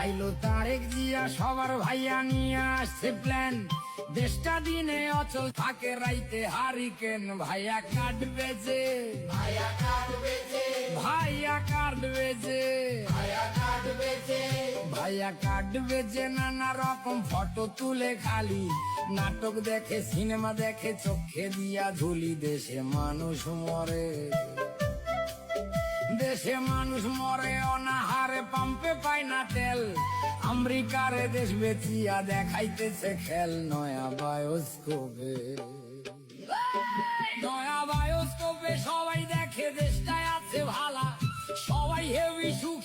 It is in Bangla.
আইলো তারেক জিয়া সবার ভাইয়া নিয়ে আসছে প্ল্যান, দেশটা দিনে অচল থাকে রাইতে হারিকেন। ভাইয়া কাটবে যে, ভাইয়া কাটবে যে, ভাইয়া কাটবে যে, ভাইয়া কাটবে যে, ভাইয়া কাটবে যে, নানা রকম ফটো তুলে খালি নাটক দেখে সিনেমা দেখে চোখে দিয়া ধুলি। দেশে মানুষ মরে, দেশে মানুষ মরে অনাহারে, পাম্পে পায় না তেল। আমেরিকারে দেশ বেচিয়া দেখাইতেছে খেল নয়া বায়োস্কোপে, নয়া বায়োস্কোপে সবাই দেখে দেশটায় আছে ভালা, সবাই হেভি সুখ